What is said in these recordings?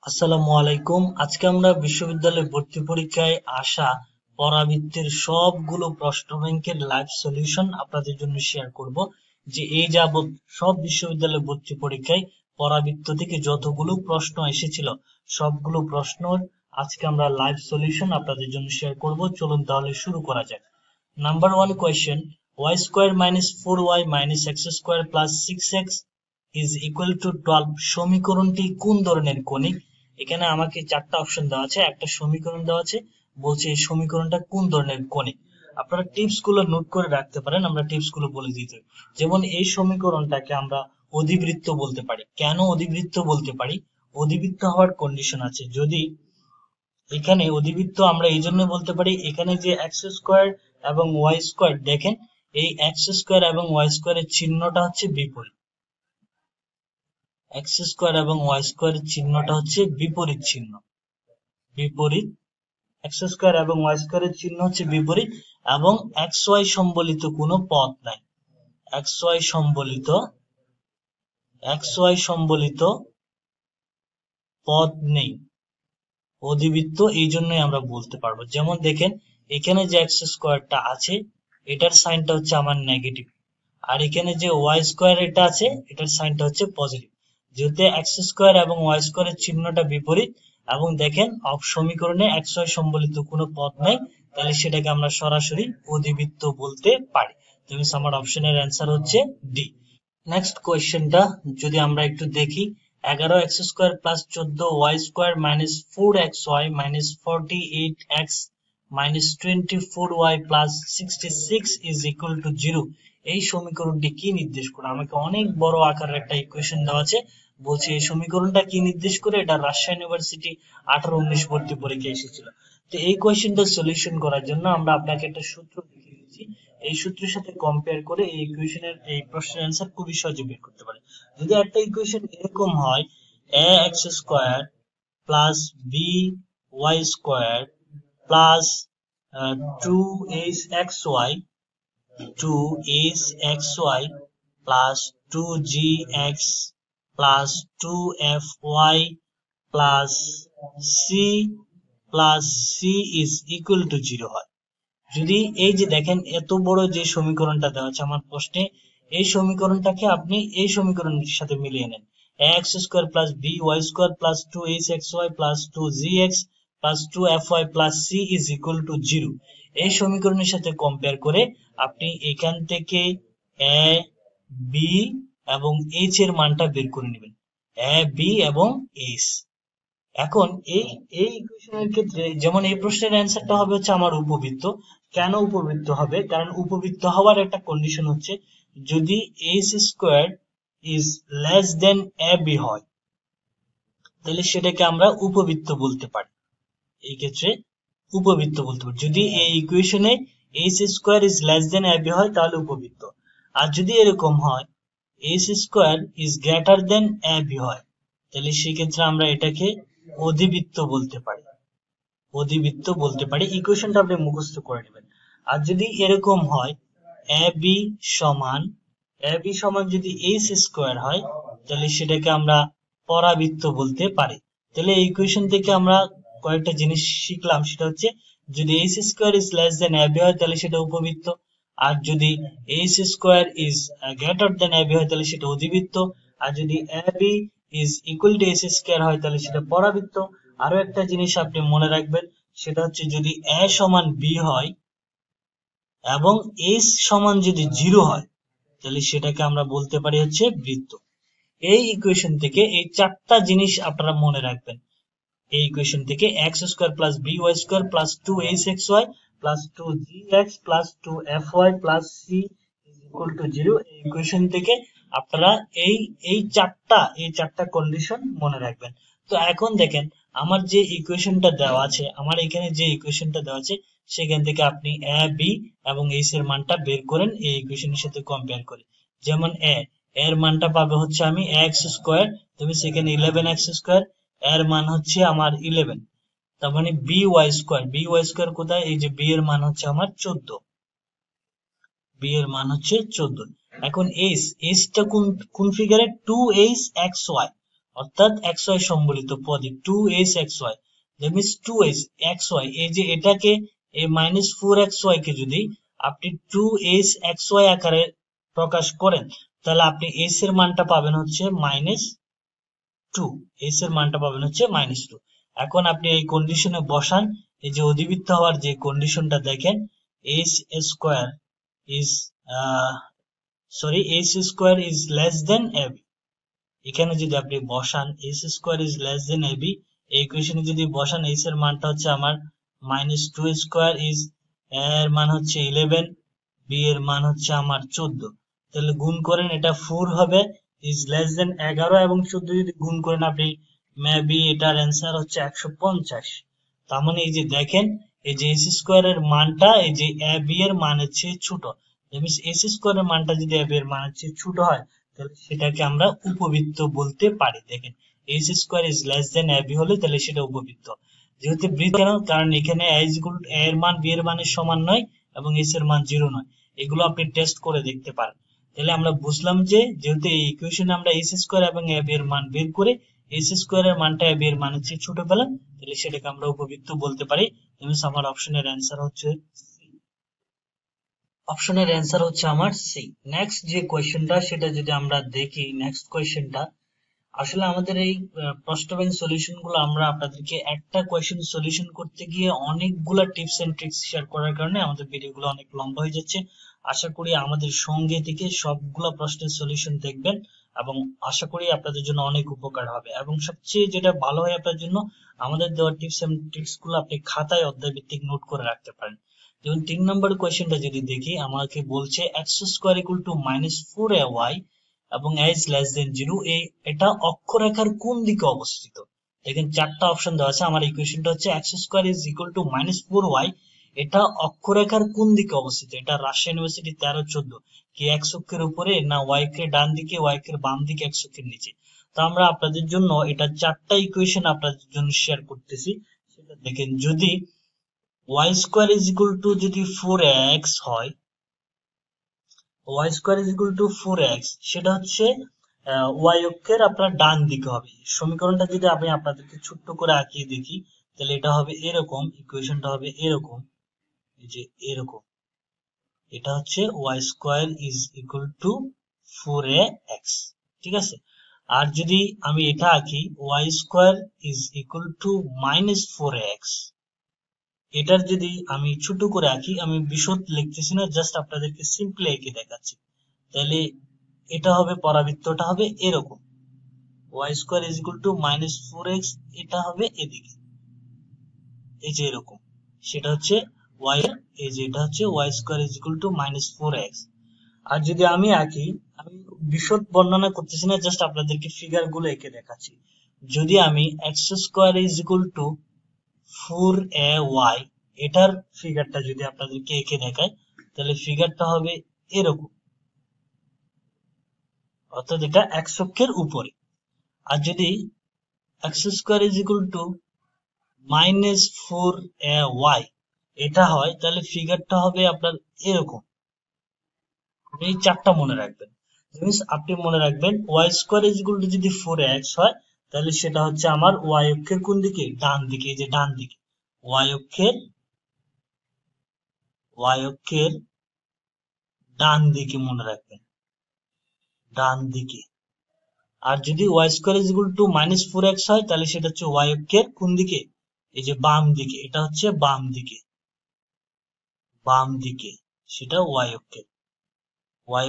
আসসালামু আলাইকুম। আজকে আমরা বিশ্ববিদ্যালয় ভর্তি পরীক্ষায় আসা পরাবৃত্তের সবগুলো প্রশ্ন ব্যাংকের লাইভ সলিউশন আপনাদের জন্য শেয়ার করব। যে এই যাবৎ সব বিশ্ববিদ্যালয় ভর্তি পরীক্ষায় পরাবৃত্ত থেকে যতগুলো প্রশ্ন এসেছিল সবগুলো প্রশ্নর আজকে আমরা লাইভ সলিউশন আপনাদের জন্য শেয়ার করব। চলুন তাহলে শুরু করা যাক। Number 1 question, y square minus 4y minus x square plus 6x is equal two 12 সমীকরণটি কোন ধরনের কণিক? এখানে আমাকে চারটা অপশন দেওয়া আছে, একটা সমীকরণ দেওয়া আছে, বলছে এই সমীকরণটা কোন ধরনের কণিক। আপনারা টিপস গুলো নোট করে রাখতে পারেন, আমরা টিপস গুলো বলে দিতে। যেমন এই সমীকরণটাকে আমরা অধিবৃত্ত বলতে পারি। কেন অধিবৃত্ত বলতে পারি? অধিবৃত্ত হওয়ার কন্ডিশন আছে। যদি এখানে অধিবৃত্ত আমরা এই জন্য বলতে পারি, এখানে যে এক্স স্কোয়ার এবং ওয়াই স্কোয়ার, দেখেন এই এক্স স্কোয়ার এবং ওয়াই স্কোয়ারের চিহ্নটা হচ্ছে বিপরীত। এক্স স্কোয়ার এবং ওয়াই স্কোয়ারের চিহ্নটা হচ্ছে বিপরীত চিহ্ন। বিপরীত, এক্স স্কোয়ার এবং ওয়াই স্কোয়ারের চিহ্ন হচ্ছে বিপরীত, এবং এক্স ওয়াই সম্বলিত কোনো পদ নাই। এক্স ওয়াই সম্বলিত পদ নেই। অধিবৃত্ত এই জন্যই আমরা বলতে পারবো। যেমন দেখেন এখানে যে এক্স স্কোয়ারটা আছে এটার সাইনটা হচ্ছে আমার নেগেটিভ, আর এখানে যে ওয়াই স্কোয়ার এটা আছে এটার সাইনটা হচ্ছে পজিটিভ। যেহেতু এক্স স্কোয়ার এবং ওয়াই স্কোয়ারের চিহ্নটা বিপরীত এবং দেখেন সমীকরণে এক্স ওয়াই সম্বলিত কোনো পদ নাই, তাহলে সেটাকে আমরা সরাসরি অধিবৃত্ত বলতে পারি। তো আমার অপশনের অ্যান্সার হচ্ছে ডি। নেক্সট কোয়েশ্চেনটা যদি আমরা একটু দেখি, 11 X square plus 14 Y square minus 4xy minus 48x minus 24y plus 66 is equal to 0 এই সমীকরণটি কি নির্দেশ করে? আমাকে অনেক বড় আকারের একটা ইকুয়েশন দেওয়া আছে, বলছে এই সমীকরণটা কি নির্দেশ করে। এটা রাজশাহী ইউনিভার্সিটি 18-19 ভর্তি পরীক্ষা এসেছিল। তো এই কোয়েশ্চেনটা সলিউশন করার জন্য আমরা আপনাকে একটা সূত্র দেখিয়ে দিচ্ছি। এই সূত্রের সাথে কম্পেয়ার করে এই ইকুয়েশনের এই প্রশ্নের অ্যান্সার খুবই সহজে বের করতে পারে। যদি একটা ইকুয়েশন এরকম হয়, a x square plus b y square plus 2xy plus 2gx plus 2fy plus c is equal to 0 হয়। যদি এই যে দেখেন এত বড় যে সমীকরণটা দেওয়া আছে আমার প্রশ্নে, এই সমীকরণটাকে আপনি এই সমীকরণের সাথে মিলিয়ে নেন। X square plus B Y square plus 2xy plus 2gx plus 2fy plus c is equal to 0 এই সমীকরণের সাথে কম্পেয়ার করে আপনি এখান থেকে এ বি এবং এইচ এর মানটা বের করে নেবেন। এ বি এবং এইচ। এখন এই এই ইকুয়েশনের ক্ষেত্রে যেমন এই প্রশ্নের অ্যান্সারটা হবে হচ্ছে আমার উপবৃত্ত। কেন উপবৃত্ত হবে? কারণ উপবৃত্ত হওয়ার একটা কন্ডিশন হচ্ছে যদি H square is less than A B হয়, তাহলে সেটাকে আমরা উপবৃত্ত বলতে পারি। এই ক্ষেত্রে উপবৃত্ত বলতে পারি যদি এই ইকুয়েশনে H square is less than A B হয়, তাহলে উপবৃত্ত। আর যদি এরকম হয় H square is greater than A B হয়, তাহলে সেক্ষেত্রে আমরা এটাকে অধিবৃত্ত বলতে পারি। অধিবৃত্ত বলতে পারি। ইকুয়েশনটা আপনি মুখস্থ করে নেবেন। আর যদি এরকম হয় এ বি সমান যদি এইচ স্কোয়ার হয়, তাহলে সেটাকে আমরা পরাবৃত্ত বলতে পারি। তাহলে এই ইকুয়েশন থেকে আমরা কয়েকটা জিনিস শিখলাম, সেটা হচ্ছে যদি H square is less than A B হয় তাহলে সেটা উপবৃত্ত, আর যদি H square is greater than A B হয় তাহলে সেটা অধিবৃত্ত, আর যদি a b is equal to h square হয় তাহলে সেটা পরাবৃত্ত। আরো একটা জিনিস আপনি মনে রাখবেন, সেটা হচ্ছে যদি এ সমান বি হয় এবং এইচ সমান যদি 0 হয়, তাহলে সেটাকে আমরা বলতে পারি হচ্ছে বৃত্ত। এই ইকুয়েশন থেকে এই চারটা জিনিস আপনারা মনে রাখবেন। এই ইকুয়েশন থেকে X square plus B Y square plus 2hxy plus 2gx plus 2fy plus c is equal to 0 এই ইকুয়েশন থেকে আপনারা এই চারটা কন্ডিশন মনে রাখবেন। তো এখন দেখেন আমার যে ইকুয়েশনটা দেওয়া আছে, আমার এখানে যে ইকুয়েশনটা দেওয়া আছে সেখান থেকে আপনি এ বি এবং এইচ এর মানটা বের করেন এই ইকুয়েশনের সাথে কম্পেয়ার করে। যেমন এর মানটা পাবে হচ্ছে আমি এক্স স্কোয়ার, তুমি সেখানে 11x স্কোয়ার, এর মান হচ্ছে আমার 11, তার মানে বি ওয়াই স্কোয়ার কোথায়? এই যে বি এর মান হচ্ছে আমার 14, বি এর মান হচ্ছে 14। এখন এইচটা কোন ফিগারে? 2hxy, অর্থাৎ xy সম্বলিত পদে 2xy, দ্যাট মিন্স 2xy, এই যে এটাকে এই -4xy কে যদি আপনি 2xy আকারে প্রকাশ করেন তাহলে আপনি s এর মানটা পাবেন হচ্ছে -2, s এর মানটা পাবেন হচ্ছে -2। এখন আপনি এই কন্ডিশনে বসান, এই যে অধিবৃত্ত হওয়ার যে কন্ডিশনটা দেখেন, s square is s square is less then ab, এখানে যদি আপনি বসান s square is less then ab, এই ইকুয়েশনে যদি বসান s এর মানটা হচ্ছে আমার -2 স্কয়ার ইজ, এর মান হচ্ছে 11, b এর মান হচ্ছে আমার 14, তাহলে গুণ করেন এটা 4 হবে, ইজ লেস দেন 11 এবং 14 যদি গুণ করেন আপনি মেবি এটার অ্যান্সার হচ্ছে 150। তার মানে এই যে দেখেন এই যে s স্কয়ার এর মানটা এই যে ab এর মানের চেয়ে ছোট, মিনস s স্কয়ার এর মানটা যদি ab এর মানের চেয়ে ছোট হয় তাহলে সেটাকে আমরা উপবৃত্ত বলতে পারি। দেখেন s square is less then ab হলে তাহলে সেটা উপবৃত্ত। যেহেতু বৃত্ত কেন, কারণ এখানে a এর মান b এর মানের সমান নয় এবং s এর মান 0 নয়, এগুলো আপনি টেস্ট করে দেখতে পারেন। তাহলে আমরা বুঝলাম যে যেহেতু এই ইকুয়েশনে আমরা s স্কয়ার এবং ab এর মান বের করে s স্কয়ার এর মানটা ab এর মানের চেয়ে ছোট পেলাম, তাহলে সেটাকে আমরা উপবৃত্ত বলতে পারি। মিনস আমার অপশনের অ্যান্সার হচ্ছে আমার সি। নেক্সট যে কোয়েশ্চেনটা সেটা যদি আমরা দেখি, নেক্সট কোয়েশ্চেনটা আসলে আমাদের এই প্রশ্ন ব্যাংক সলিউশন গুলো আমরা আপনাদেরকে একটা কোয়েশ্চেন সলিউশন করতে গিয়ে অনেকগুলা টিপস এন্ড ট্রিক্স শেয়ার করার কারণে আমাদের ভিডিওগুলো অনেক লম্বা হয়ে যাচ্ছে। আশা করি আমাদের সঙ্গে থেকে সবগুলা প্রশ্নের সলিউশন দেখবেন এবং আশা করি আপনাদের জন্য অনেক উপকার হবে। এবং সবচেয়ে যেটা ভালো হয় আপনার জন্য, আমাদের দেওয়া টিপস এন্ড ট্রিক্স গুলো আপনি খাতায় অধ্যায় ভিত্তিক নোট করে রাখতে পারেন। যেমন 3 নম্বর কোয়েশ্চেনটা যদি দেখি, আমাকে বলছে x square equal to -4ay এবং a is less than 0, এটা অক্ষরেখার কোন দিকে অবস্থিত? দেখেন চারটা অপশন দেওয়া আছে। আমার ইকুয়েশনটা হচ্ছে x square is equal two -4y, এটা অক্ষরেখার কোন দিকে অবস্থিত? এটা রাজশাহী ইউনিভার্সিটি 13-14 কি x অক্ষের উপরে না y অক্ষের ডান দিকে, y অক্ষের বাম দিকে, x অক্ষের নিচে? তো আমরা আপনাদের জন্য এটা চারটা ইকুয়েশন আপনাদের জন্য শেয়ার করতেছি। সেটা দেখেন, যদি y square is equal two যদি 4x হয়, y square is equal two 4x, সেটা হচ্ছে y অক্ষের আপনার ডান দিকে হবে। সমীকরণটা যদি আমি আপনাদেরকে ছোট্ট করে আঁকিয়ে দেখি তাহলে এটা হবে এরকম, ইকুয়েশনটা হবে এরকম, এই যে এরকম, এটা হচ্ছে y square is equal two 4ax, ঠিক আছে। আর যদি আমি এটা আঁকি y square is equal two -4ax, এটার যদি আমি ছোট করে আঁকি, আমি বিশদ লিখতেছি না, জাস্ট আপনাদেরকে সিম্পলি এঁকে দেখাচ্ছি, তাহলে এটা হবে পরাবৃত্তটা হবে এরকম, y square is equal two -4x, এটা হবে এদিকে, এই যে এরকম, সেটা হচ্ছে y এর, এই যে এটা হচ্ছে y square is equal two -4x। আর যদি আমি আঁকি, আমি বিশদ বর্ণনা করতেছি না, জাস্ট আপনাদেরকে ফিগার গুলো এঁকে দেখাচ্ছি। যদি আমি x square is equal two 4ay, এটার ফিগারটা যদি আপনাদেরকে এঁকে দেখায় তাহলে ফিগারটা হবে এরকম, অর্থাৎ এটা x অক্ষের উপরে। আর যদি x square is equal two -4ay এটা হয় তাহলে ফিগারটা হবে আপনার এরকম। এই চারটা মনে রাখবেন, মিনস আপনি মনে রাখবেন y square is equal two যদি 4x হয় তাহলে সেটা হচ্ছে আমার y অক্ষের কোন দিকে? ডান দিকে, এই যে ডান দিকে, y অক্ষের ডান দিকে মনে রাখবেন, ডান দিকে। আর যদি y square is equal two -4x হয় তাহলে সেটা হচ্ছে y অক্ষের কোন দিকে? এই যে বাম দিকে, এটা হচ্ছে বাম দিকে, সেটা y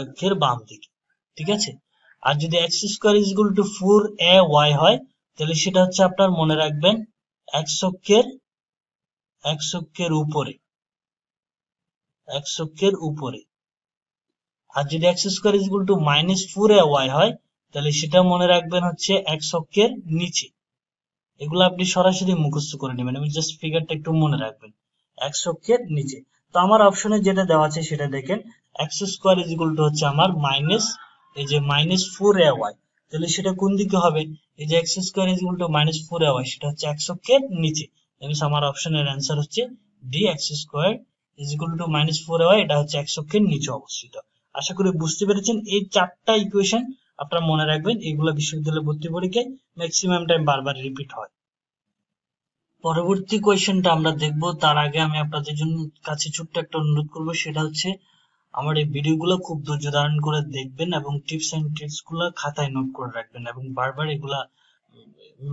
অক্ষের বাম দিকে, ঠিক আছে। আর যদি x square is equal two 4ay হয় তাহলে সেটা হচ্ছে আপনার মনে রাখবেন x অক্ষের উপরে, আর যদি x square is equal two -4ay হয় তাহলে সেটা মনে রাখবেন হচ্ছে x অক্ষের নিচে। এগুলো আপনি সরাসরি মুখস্থ করে নেবেন, আমি জাস্ট ফিগারটা একটু মনে রাখবেন, x অক্ষের নিচে। তো আমার অপশনে যেটা দেওয়া আছে সেটা দেখেন, x square is equal two হচ্ছে আমার এই যে -4ay, তাহলে সেটা কোন দিকে হবে? এই যে x square is equal two -4ay, সেটা হচ্ছে x অক্ষের নিচে। আমার অপশনের অ্যান্সার হচ্ছে D, x square is equal two -4ay, এটা হচ্ছে x অক্ষের নিচে অবস্থিত। আশা করি বুঝতে পেরেছেন। এই চারটা ইকুয়েশন আপনারা মনে রাখবেন এগুলো বিশ্ববিদ্যালয় ভর্তি পরীক্ষায় ম্যাক্সিমাম টাইম বারবার রিপিট হয়। পরবর্তী কোয়েশ্চেনটা আমরা দেখব, তার আগে আমি আপনাদের জন্য কাছে ছোট্ট একটা অনুরোধ করব, সেটা হচ্ছে আমার এই ভিডিওগুলো খুব ধৈর্য ধারণ করে দেখবেন এবং টিপস এন্ড ট্রিক্স গুলো খাতায় নোট করে রাখবেন এবং বারবার এগুলা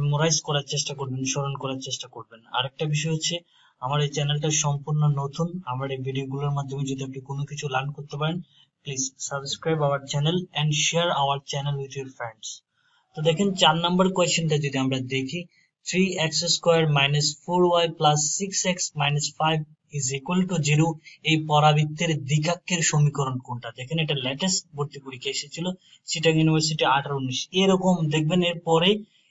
মেমোরাইজ করার চেষ্টা করবেন, স্মরণ করার চেষ্টা করবেন। আরেকটা বিষয় হচ্ছে আমার এই চ্যানেলটা সম্পূর্ণ নতুন, আমার এই ভিডিওগুলোর মাধ্যমে যদি আপনি কোনো কিছু লার্ন করতে পারেন, please subscribe our channel and share our channel with your friends. তো দেখেন 4 নম্বর কোয়েশ্চেনটা যদি আমরা দেখি, 3x square minus 4y plus 6x minus 5 is equal to 0, এই পরাবৃত্তের দ্বিঘাক্ষের সমীকরণ কোনটা? দেখেন এটা লেটেস্ট ভর্তি পরীক্ষা এসেছিল চিটাগং ইউনিভার্সিটি 18-19। এরকম দেখবেন এরপরে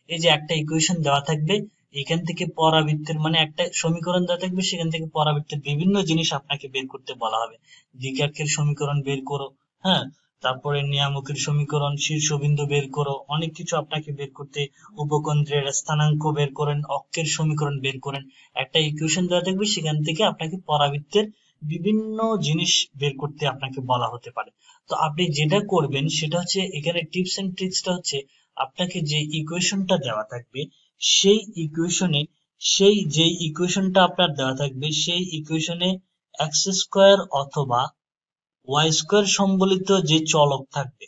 এই যে একটা ইকুয়েশন দেওয়া থাকবে, এখান থেকে পরাবৃত্তের মানে একটা সমীকরণ দেওয়া থাকবে, সেখান থেকে পরাবৃত্তের বিভিন্ন জিনিস আপনাকে বের করতে বলা হবে। দ্বিঘাক্ষের সমীকরণ বের করো, হ্যাঁ, তারপরে নিয়ামকের সমীকরণ, শীর্ষবিন্দু বের করো, অনেক কিছু আপনাকে বের করতে, উপকেন্দ্রের স্থানাঙ্ক বের করেন, অক্ষের সমীকরণ বের করেন। একটা ইকুয়েশন দেওয়া থাকবে, সেখান থেকে আপনাকে পরাবৃত্তের বিভিন্ন জিনিস বের করতে আপনাকে বলা হতে পারে। তো আপনি যেটা করবেন সেটা হচ্ছে, এখানে টিপস এন্ড ট্রিক্সটা হচ্ছে আপনাকে যে ইকুয়েশনটা দেওয়া থাকবে সেই ইকুয়েশনে, সেই যে ইকুয়েশনটা আপনার দেওয়া থাকবে সেই ইকুয়েশনে এক্স স্কয়ার অথবা ওয়াই স্কয়ার সম্বলিত যে চলক থাকবে,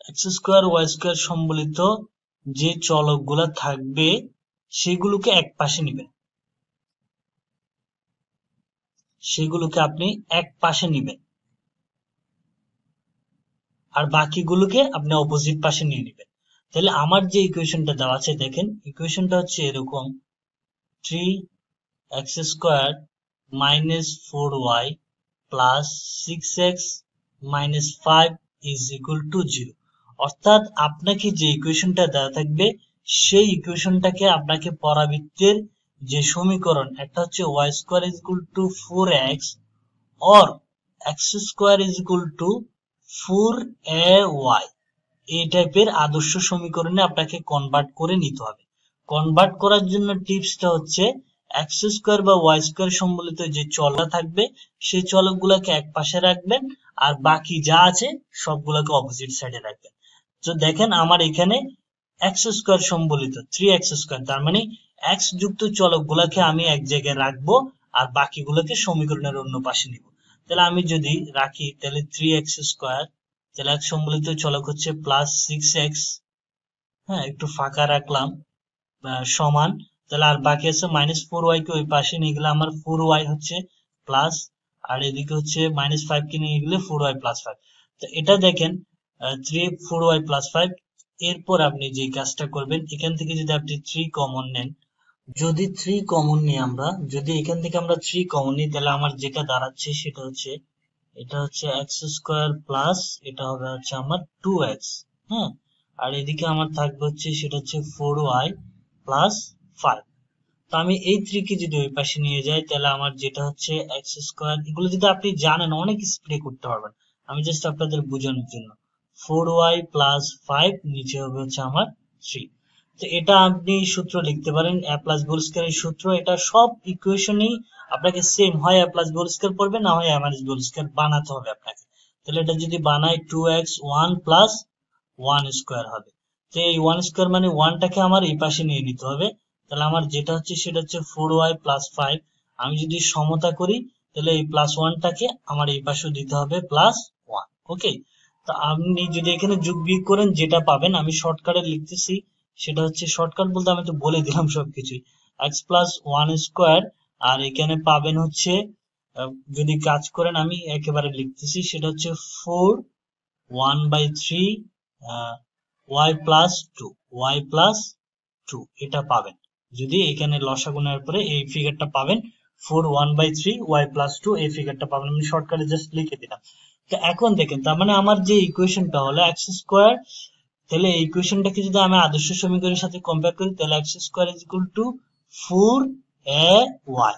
এক্স স্কয়ার ওয়াই স্কয়ার সম্বলিত যে চলকগুলা থাকবে সেগুলোকে এক পাশে নেবেন, সেগুলোকে আপনি এক পাশে নেবেন আর বাকিগুলোকে আপনি অপোজিট পাশে নিয়ে নেবেন। তাহলে আমার যে ইকুয়েশনটা দেওয়া আছে, দেখেন ইকুয়েশনটা হচ্ছে এরকম, 3x square minus 4y plus 6x minus 5 is equal to 0। অর্থাৎ আপনাকে যে ইকুয়েশনটা দেওয়া থাকবে সেই ইকুয়েশনটাকে আপনাকে পরাবৃত্তের যে সমীকরণ, একটা হচ্ছে y square is equal two 4x or x square is equal two 4ay, এই টাইপের আদর্শ সমীকরণে আপনাকে কনভার্ট করে নিতে হবে। কনভার্ট করার জন্য টিপসটা হচ্ছে এক্স স্কয়ার বা ওয়াই স্কয়ার সম্বলিত যে চলক থাকবে সেই চলকগুলোকে এক পাশে রাখবেন আর বাকি যা আছে সবগুলোকে অপোজিট সাইডে রাখবেন। তো দেখেন আমার এখানে এক্স স্কয়ার সম্বলিত 3x স্কয়ার, তার মানে এক্স যুক্ত চলকগুলোকে আমি এক জায়গায় রাখবো আর বাকিগুলোকে সমীকরণের অন্য পাশে নিব। তাহলে আমি যদি রাখি তাহলে 3x স্কয়ার, তাহলে এক সম্বলিত চলক হচ্ছে প্লাস 6x, হ্যাঁ একটু ফাঁকা রাখলাম, সমান, তাহলে আর বাকি আছে মাইনাস 4y কে ওই পাশে নিয়ে গেলে আমার 4y হচ্ছে প্লাস, আর এদিকে হচ্ছে মাইনাস 5 কে নিয়ে গেলে 4y প্লাস 5। তো এটা দেখেন 4y প্লাস 5। এরপর আপনি যে কাজটা করবেন, এখান থেকে যদি আপনি 3 কমন নেন, যদি 3 কমন নিই আমরা, যদি এখান থেকে আমরা 3 কমন নিই তাহলে আমার যেটা দাঁড়াচ্ছে সেটা হচ্ছে, এটা হচ্ছে এক্স স্কয়ার প্লাস এটা হবে হচ্ছে আমার 2x, হ্যাঁ, আর এদিকে আমার থাকবে হচ্ছে সেটা হচ্ছে 4y প্লাস 5। তো আমি এই 3 কে যদি ওই পাশে নিয়ে যাই তাহলে আমার যেটা হচ্ছে এক্স স্কয়ার, এগুলো যদি আপনি জানেন অনেক স্প্রে করতে পারবেন, আমি জাস্ট আপনাদের বোঝানোর জন্য, 4y প্লাস 5 নিচে হবে হচ্ছে আমার 3। তো এটা আপনি সূত্র লিখতে পারেন a প্লাস বি হোল স্কয়ারের সূত্র। এটা সব ইকুয়েশনেই আপনাকে সেম, হয় a plus B whole square পড়বেন, না হয় a minus B whole square বানাতে হবে আপনাকে। তাহলে এটা যদি বানাই 2x 1 প্লাস 1 স্কয়ার হবে। তো এই 1 স্কয়ার মানে 1 টাকে আমার এই পাশে নিয়ে নিতে হবে, তাহলে আমার যেটা হচ্ছে সেটা হচ্ছে 4y প্লাস 5। আমি যদি সমতা করি তাহলে এই প্লাস 1 টাকে আমার এই পাশেও দিতে হবে প্লাস 1। ওকে, তো আপনি যদি এখানে যোগ বিয়োগ করেন যেটা পাবেন, আমি শর্টকাটে লিখতেছি, সেটা হচ্ছে শর্টকাট বলতে আমি তো বলে দিলাম সবকিছুই, x প্লাস 1 স্কয়ার, আর এখানে পাবেন হচ্ছে যদি কাজ করেন আমি একেবারে লিখতেছি, সেটা হচ্ছে 4 1/3 y প্লাস 2, y প্লাস 2 এটা পাবেন। যদি এখানে লসাগু নেওয়ার পরে এই ফিগারটা পাবেন 4 1/3 y প্লাস 2, এই ফিগারটা পাবেন। আমি শর্টকাটে জাস্ট লিখে দিলাম। তো এখন দেখেন, তার মানে আমার যে ইকুয়েশনটা হলো এক্স স্কয়ার, তাহলে এই ইকুয়েশনটাকে যদি আমি আদর্শ সমীকরণের সাথে কম্পেয়ার করি তাহলে x square is equal two 4ay।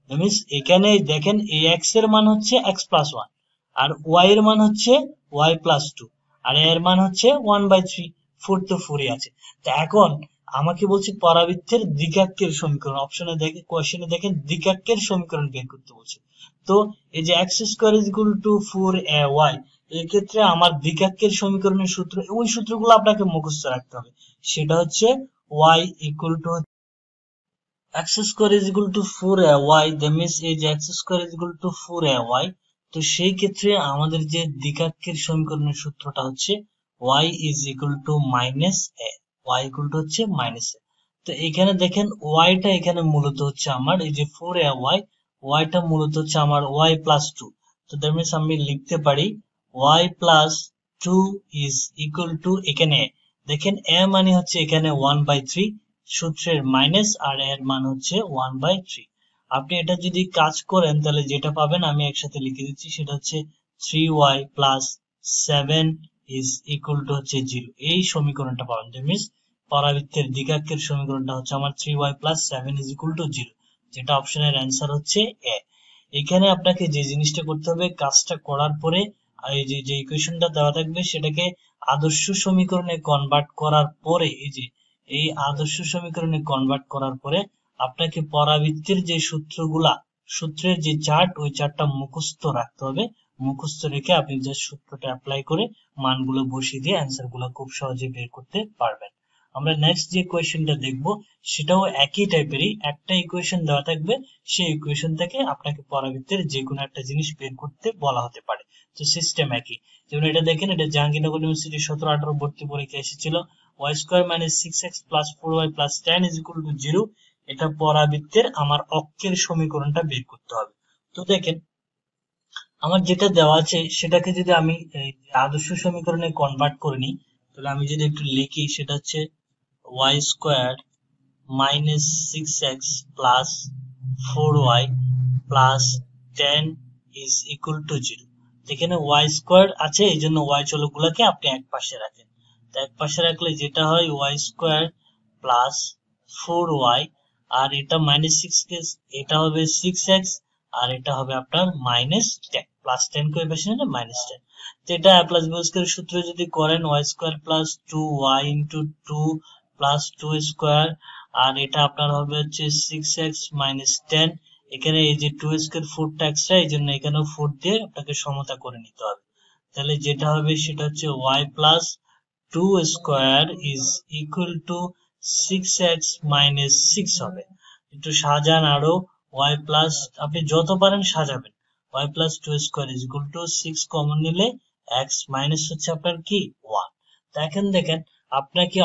Means এখানে দেখেন এই x এর মান হচ্ছে x প্লাস 1 আর y এর মান হচ্ছে y প্লাস 2 আর এর মান হচ্ছে 1/3, 4 তো 4ই আছে। তো এখন আমাকে বলছে পরাবৃত্তের দ্বিঘাক্ষের সমীকরণ, অপশনে দেখে কোশ্চেনে দেখেন দ্বিঘাক্ষের সমীকরণ বের করতে বলছে। তো এই যে x square is equal two 4ay, এক্ষেত্রে আমার দ্বিঘাতের সমীকরণের সূত্র, ওই সূত্রগুলো আপনাকে মুখস্থ রাখতে হবে। সেটা হচ্ছে y equal to x square is equal two 4ay, that means এই যে x square is equal two 4ay। তো সেই ক্ষেত্রে আমাদের যে দ্বিঘাতের সমীকরণের সূত্রটা হচ্ছে y is equal two minus a, y equal to হচ্ছে মাইনাস a। তো এখানে দেখেন y টা এখানে মূলত হচ্ছে আমার এই যে 4ay, y টা মূলত হচ্ছে আমার y প্লাস 2। তো দ্যাট মিন্স আমি লিখতে পারি y plus 2 is equal two, এখানে দেখেন a মানে হচ্ছে এখানে 1/3 সূত্রের মাইনাস, আর এর মান হচ্ছে 1/3। আপনি এটা যদি কাজ করেন তাহলে যেটা পাবেন আমি একসাথে লিখে দিচ্ছি, সেটা হচ্ছে 3y plus 7 is equal two হচ্ছে 0। এই সমীকরণটা পাবেন। দ্যাট মিন্স পরাবৃত্তের দ্বিঘাতের সমীকরণটা হচ্ছে আমার 3y plus 7 is equal to 0, যেটা অপশনের অ্যান্সার হচ্ছে এ। এখানে আপনাকে যে জিনিসটা করতে হবে, কাজটা করার পরে এই যে ইকুয়েশনটা দেওয়া থাকবে সেটাকে আদর্শ সমীকরণে কনভার্ট করার পরে, এই আদর্শ সমীকরণে কনভার্ট করার পরে আপনাকে পরাবৃত্তের যে সূত্রের যে চার্ট, ওই চার্টটা মুখস্থ রাখতে হবে। মুখস্থ রেখে আপনি যে সূত্রটা অ্যাপ্লাই করে মানগুলো বসিয়ে দিয়ে অ্যান্সার গুলো খুব সহজে বের করতে পারবেন। আমরা নেক্সট যে কোয়েশ্চেনটা দেখব সেটাও একই টাইপেরই, একটা ইকুয়েশন দেওয়া থাকবে, সেই ইকুয়েশন থেকে আপনাকে পরাবৃত্তের যে কোনো একটা জিনিস বের করতে বলা হতে পারে। তো সিস্টেম একই। যেমন এটা দেখেন, এটা জাহাঙ্গীরনগর ইউনিভার্সিটি 17-18 ভর্তি পরীক্ষা এসেছিল। y square minus 6x plus 4y plus 10 is equal to 0। এটা পরাবৃত্তের আমার অক্ষের সমীকরণটা বের করতে হবে। তো দেখেন আমার যেটা দেওয়া আছে সেটাকে যদি আমি আদর্শ সমীকরণে কনভার্ট করে নিই, তাহলে আমি যদি একটু লিখি, সেটা হচ্ছে y square minus 6x plus 4y plus 10 is equal to 0। এখানে y স্কয়ার আছে, এই জন্য y চলকগুলোকে আপনি এক পাশে রাখেন। তো এক পাশে রাখলে যেটা হয় y স্কয়ার প্লাস 4y, আর এটা মাইনাস 6x, এটা হবে 6x, আর এটা হবে আপনার মাইনাস 10, প্লাস 10 কে ওই পাশে নিলে মাইনাস 10। তো এটা প্লাস বি স্কয়ার সূত্র যদি করেন, y square plus 2y into 2 plus 2 square, আর এটা আপনার হবে হচ্ছে 6x মাইনাস 10। এখানে এই যে 2 স্কয়ার 4টা এক্সট্রা, এই জন্য এখানেও 4 দিয়ে আপনাকে সমতা করে নিতে হবে। তাহলে যেটা হবে সেটা হচ্ছে y plus 2 square is equal two 6x minus 6 হবে। একটু সাজান আরো, y প্লাস, আপনি যত পারেন সাজাবেন, y plus 2 square is equal two 6 common নিলে x মাইনাস হচ্ছে আপনার কি 1। তো এখন দেখেন আপনাকে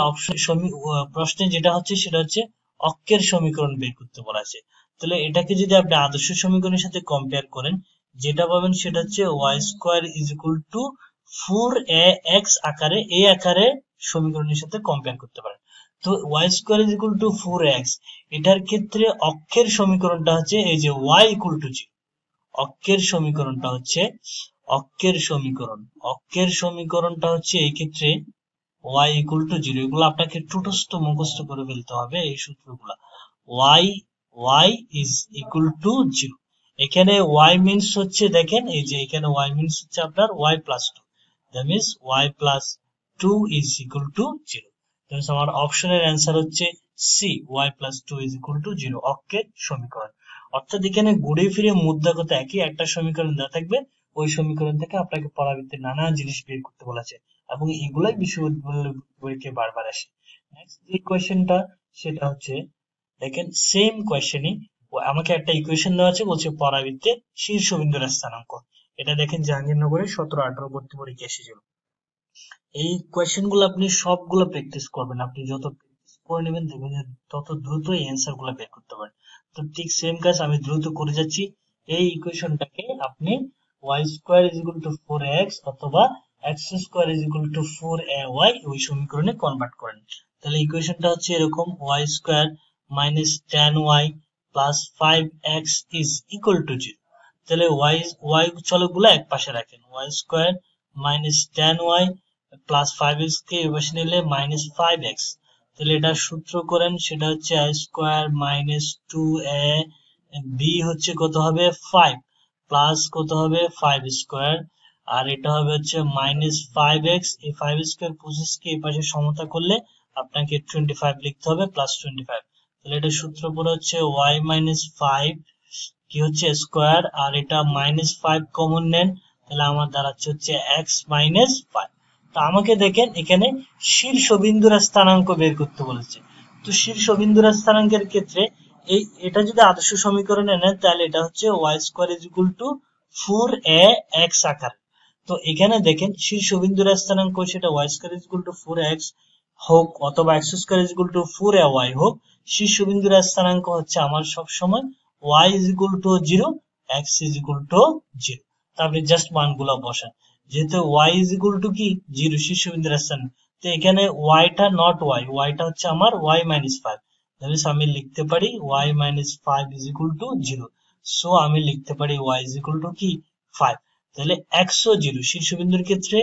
প্রশ্নে যেটা হচ্ছে সেটা হচ্ছে অক্ষের সমীকরণ বের করতে বলা আছে। তাহলে এটাকে যদি আপনি আদর্শ সমীকরণের সাথে কম্পেয়ার করেন, যেটা পাবেন সেটা হচ্ছে y square is equal two 4ax আকারে, এই আকারে সমীকরণের সাথে কম্পেয়ার করতে পারেন। তো y square is equal two 4x, এটার ক্ষেত্রে অক্ষের সমীকরণটা হচ্ছে এই যে y ইকুয়াল টু 0। অক্ষের সমীকরণটা হচ্ছে অক্ষের সমীকরণটা হচ্ছে এই ক্ষেত্রে y ইকুয়াল টু 0। এগুলো আপনাকে টুটস্থ মুখস্থ করে ফেলতে হবে এই সূত্রগুলো। y is equal to 0। এখানে y মিন্স হচ্ছে, দেখেন এই যে এখানে y মিন্স হচ্ছে আপনার y plus 2, that means y plus 2 is equal to 0। That আমার অপশনের অ্যান্সার হচ্ছে C, y plus 2 is equal to 0, অক্ষের সমীকরণ। অর্থাৎ এখানে ঘুরে ফিরে মুদ্রা কথা একই, একটা সমীকরণ দেওয়া থাকবে, ওই সমীকরণ থেকে আপনাকে পরাবৃত্তের নানা জিনিস বের করতে বলেছে, এবং এগুলাই বিশ্ববিদ্যালয় পরীক্ষায় বারবার আসে। নেক্সট যে কোয়েশ্চেনটা সেটা হচ্ছে, দেখেন সেম কোয়েশ্চেনই, আমাকে একটা ইকুয়েশন দেওয়া আছে, বলছে পরাবৃত্তে শীর্ষবিন্দুর স্থানাঙ্ক। এটা দেখেন জাহাঙ্গীরনগরে 17-18 ভর্তি পরীক্ষা এসেছিল। এই কোয়েশ্চেন গুলো আপনি সবগুলো প্র্যাকটিস করবেন, আপনি যত প্র্যাকটিস করে নেবেন দেখবেন যে তত দ্রুত এই অ্যান্সার গুলো বের করতে পারেন। তো ঠিক সেম কাজ আমি দ্রুত করে যাচ্ছি। এই ইকুয়েশনটাকে আপনি y square is equal two 4x অথবা x square is equal two 4ay ওই সমীকরণে কনভার্ট করেন। তাহলে ইকুয়েশনটা হচ্ছে এরকম, y square minus 10y plus 5x is equal to 0। তাহলে y চলকগুলো এক পাশে রাখেন, y square minus 10y plus 5x কে এই পাশে নিলে মাইনাস 5x। তাহলে এটা সূত্র করেন, সেটা হচ্ছে I square minus 2a, B হচ্ছে কত হবে 5, প্লাস কত হবে 5 স্কয়ার, আর এটা হবে হচ্ছে মাইনাস 5x। এই 5 স্কয়ার 25 কে এই পাশে সমতা করলে আপনাকে 25 লিখতে হবে, প্লাস 25। তাহলে এটা সূত্র পড়ে হচ্ছে y মাইনাস 5 কি হচ্ছে স্কয়ার, আর এটা মাইনাস 5 কমন নেন, তাহলে আমার দাঁড়াচ্ছে হচ্ছে x মাইনাস 5। তো আমাকে দেখেন এখানে শীর্ষবিন্দুর স্থানাঙ্ক বের করতে বলেছে। তো শীর্ষবিন্দুর স্থানাঙ্কের ক্ষেত্রে এটা যদি আদর্শ সমীকরণে নেন তাহলে এটা হচ্ছে y square is equal two 4ax আকার। তো এখানে দেখেন শীর্ষবিন্দুর স্থানাঙ্ক সেটা y square is equal two 4x হোক অথবা x square is equal two 4ay হোক, শীর্ষবিন্দুর স্থানাঙ্ক হচ্ছে আমার সব সময় y is equal to 0, x is equal to 0। তারপরে জাস্ট মানগুলো বসান। যেহেতু y ইজ ইকুয়াল টু কি 0 শীর্ষবিন্দুর স্থান, তো এখানে y টা নট y টা হচ্ছে আমার y মাইনাস 5। তাহলে আমি লিখতে পারি y minus 5 is equal to 0। So আমি লিখতে পারি y ইজ ইকুয়াল টু কি 5। তাহলে x ও 0, শীর্ষবিন্দুর ক্ষেত্রে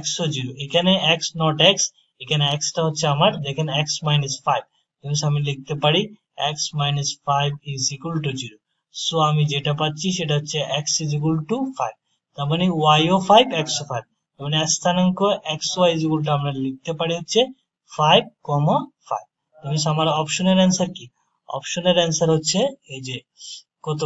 x ও 0, এখানে x নট x, এখানে x টা হচ্ছে আমার দেখেন x মাইনাস 5। তাহলে আমি লিখতে পারি x minus 5 is equal to 0। So আমি যেটা পাচ্ছি সেটা হচ্ছে x ইজ ইকুয়াল টু 5। তার মানে y ও 5 x ও 5। তার মানে স্থানাঙ্ক xy ইজ ইকুয়াল টু আমরা লিখতে পারি হচ্ছে 5, 5। তাহলে আমার অপশনের অ্যান্সার কি? অপশনের অ্যান্সার হচ্ছে এই যে কত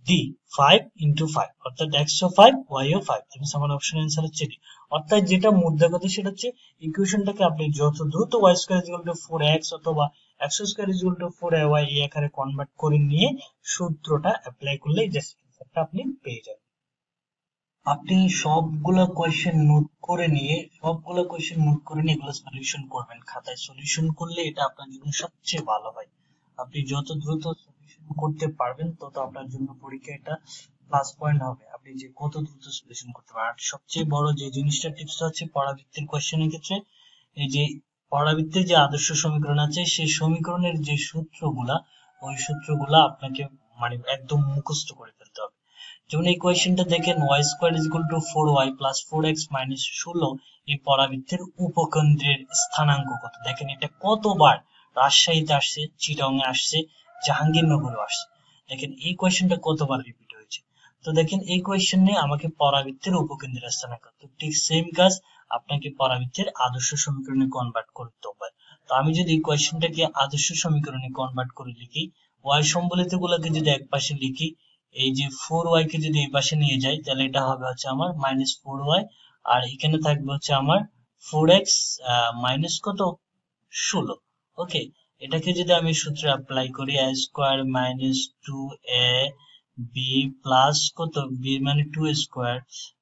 ডি 5 ইন্টু 5, অর্থাৎ x ও 5 y ও 5। তাহলে আমার অপশনের অ্যান্সার হচ্ছে ডি। অর্থাৎ যেটা মুদ্রা কথা সেটা হচ্ছে ইকুয়েশনটাকে আপনি যত দ্রুত y square is equal two 4x অথবা x square is equal two 4ay এই আকারে কনভার্ট করে নিয়ে সূত্রটা অ্যাপ্লাই করলেই জাস্ট অ্যান্সারটা আপনি পেয়ে যাবেন। আপনি সবগুলো কোয়েশ্চেন নোট করে নিয়ে এগুলো সলিউশন করবেন, খাতায় সলিউশন করলে এটা আপনার জন্য সবচেয়ে ভালো হয়। আপনি যত দ্রুত সলিউশন করতে পারবেন তত আপনার জন্য পরীক্ষা এটা প্লাস পয়েন্ট হবে, আপনি যে কত দ্রুত সলিউশন করতে পারেন। আর সবচেয়ে বড় যে জিনিসটা টিপসটা হচ্ছে পরাবৃত্তির কোয়েশ্চেনের ক্ষেত্রে এই যে পরাবৃত্তির যে আদর্শ সমীকরণ আছে সেই সমীকরণের যে সূত্রগুলা ওই সূত্রগুলা আপনাকে মানে একদম মুখস্থ করে ফেলতে হবে। যেমন এই কোয়েশ্চেনটা দেখেন y square is equal two 4y plus 4x minus 16, এই পরাবৃত্তের উপকেন্দ্রের স্থানাঙ্ক কত। দেখেন এটা কতবার রাজশাহীতে আসছে, চিটাগং এ আসছে, জাহাঙ্গীরনগরে আসছে। দেখেন এই কোয়েশ্চেনটা কতবার রিপিট হয়েছে। তো দেখেন এই কোয়েশ্চেনে আমাকে পরাবৃত্তের উপকেন্দ্রের স্থানাঙ্ক, তো ঠিক সেম কাজ আপনাকে পরাবৃত্তের আদর্শ সমীকরণে কনভার্ট করতে হবে। তো আমি যদি এই কোয়েশ্চেনটাকে আদর্শ সমীকরণে কনভার্ট করে লিখি, y সম্বলিত গুলোকে যদি এক পাশে লিখি, এই যে 4y কে যদি এই পাশে নিয়ে যাই তাহলে এটা হবে হচ্ছে আমার মাইনাস 4y, আর এখানে থাকবে হচ্ছে আমার 4x মাইনাস কত 16। ওকে, এটাকে যদি আমি সূত্রে অ্যাপ্লাই করি a square minus 2a b plus কত b মানে 2 স্কয়ার,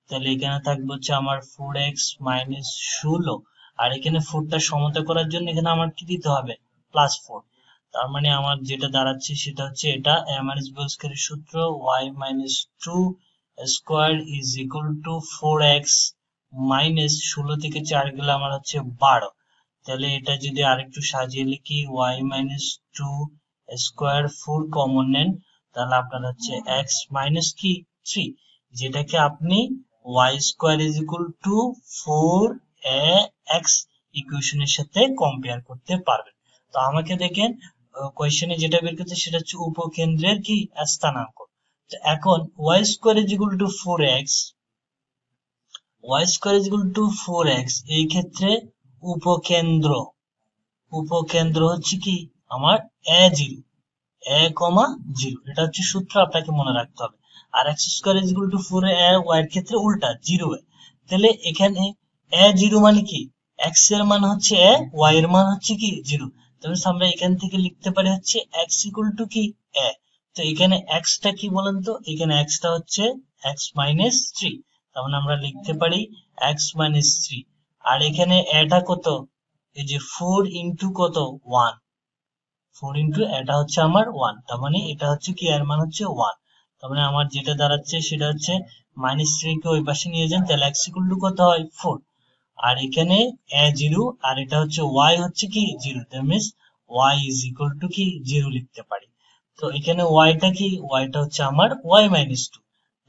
তাহলে এখানে থাকবে হচ্ছে আমার 4x মাইনাস 16, আর এখানে 4টা সমতা করার জন্য এখানে আমার কি দিতে হবে প্লাস 4। তার মানে আমার যেটা দাঁড়াচ্ছে সেটা হচ্ছে এটা a মাইনাস b স্কয়ারের সূত্র y minus 2 square is equal two 4x minus 16 থেকে 4 গেলে আমার হচ্ছে 12। তাহলে এটা যদি আরেকটু সাজিয়ে লিখি y মাইনাস 2 স্কয়ার 4 কমন নেন তাহলে আপনার হচ্ছে x মাইনাস কি 3, যেটাকে আপনি y square is equal two 4ax ইকুয়েশনের সাথে কম্পেয়ার করতে পারবেন। তো আমাকে দেখেন কোয়েশ্চেনে যেটা বের করতে সেটা হচ্ছে উপকেন্দ্রের কি স্থানাঙ্ক। তো এখন y square is equal two 4x, y square is equal two 4x, এই ক্ষেত্রে উপকেন্দ্র হচ্ছে কি আমার a0, a,0, এটা হচ্ছে সূত্র আপনাকে মনে রাখতে হবে। আর x square is equal two 4a, y এর ক্ষেত্রে উল্টা 0 এ। তাহলে এখানে a0 মানে কি x এর মান হচ্ছে a, y এর মান হচ্ছে কি 0। তাহলে আমরা এখান থেকে লিখতে পারি হচ্ছে x ইকুয়াল টু কি a। তো এখানে x টা কি বলেন তো, এখানে x টা হচ্ছে x মাইনাস 3, তাহলে আমরা লিখতে পারি x মাইনাস 3। আর এখানে a টা কত, এই যে 4 ইন্টু কত 1, 4 ইন্টু এটা হচ্ছে আমার 1, তার মানে এটা হচ্ছে কি এর মান হচ্ছে 1। তার মানে আমার যেটা দাঁড়াচ্ছে সেটা হচ্ছে মাইনাস 3 কে ওই পাশে নিয়ে যান তাহলে x ইকুয়াল টু কত হয় 4, আর এখানে a0 আর এটা হচ্ছে y হচ্ছে কি 0, that means y is equal two কি 0 লিখতে পারি। তো এখানে y টা কি, y টা হচ্ছে আমার y মাইনাস 2,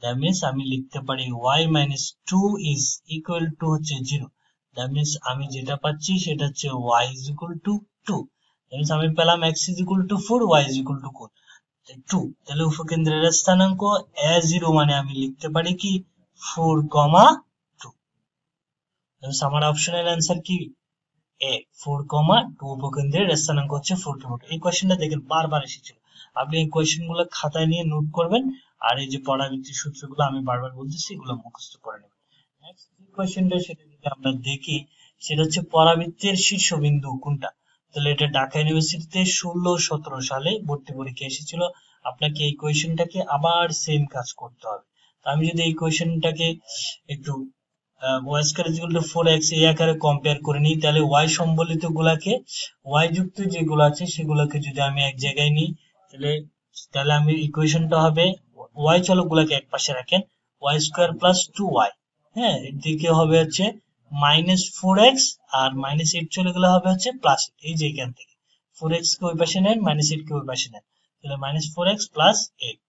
দ্যাট মিন্স আমি লিখতে পারি y minus 2 is equal two হচ্ছে 0, দ্যাট মিন্স আমি যেটা পাচ্ছি সেটা হচ্ছে y ইজ ইকুয়াল টু 2। আমি পেলাম x is equal to 4, y is equal to 2। তাহলে উপকেন্দ্রের স্থানাঙ্ক a0 মানে আমি লিখতে পারি কি 4, 2। আমার অপশনের অ্যান্সার কি a, 4, 2। উপকেন্দ্রের স্থানাঙ্ক হচ্ছে 4, 2। এই কোয়েশ্চেনটা দেখেন বারবার এসেছিল, আপনি এই কোয়েশ্চেন গুলো খাতায় নিয়ে নোট করবেন, আর এই যে পরাবৃত্তির সূত্রগুলো আমি বারবার বলতেছি এগুলো মুখস্থ করে নেবেন। নেক্সট যে কোয়েশ্চেনটা সেটা যদি আমরা দেখি সেটা হচ্ছে পরাবৃত্তের শীর্ষবিন্দু কোনটা। তাহলে এটা ঢাকা ইউনিভার্সিটিতে 16-17 সালে ভর্তি পরীক্ষা এসেছিল। আপনাকে এই কোয়েশ্চেনটাকে আবার সেম কাজ করতে হবে। আমি যদি এই কোয়েশ্চেনটাকে একটু y square equal to 4x এই আকারে কম্পেয়ার করে নিই, তাহলে y সম্বলিত গুলাকে y যুক্ত যেগুলো আছে সেগুলোকে যদি আমি এক জায়গায় নিই তাহলে তাহলে আমি ইকুয়েশনটা হবে y চলক গুলাকে এক পাশে রাখেন y স্কয়ার প্লাস 2y, হ্যাঁ এদিকে হবে হচ্ছে -4x আর -8 চলে গেলে হবে হচ্ছে প্লাস, এই যে এখান থেকে 4x কে ওই পাশে নেন -8 কে ওই পাশে নেন তাহলে -4x প্লাস 8।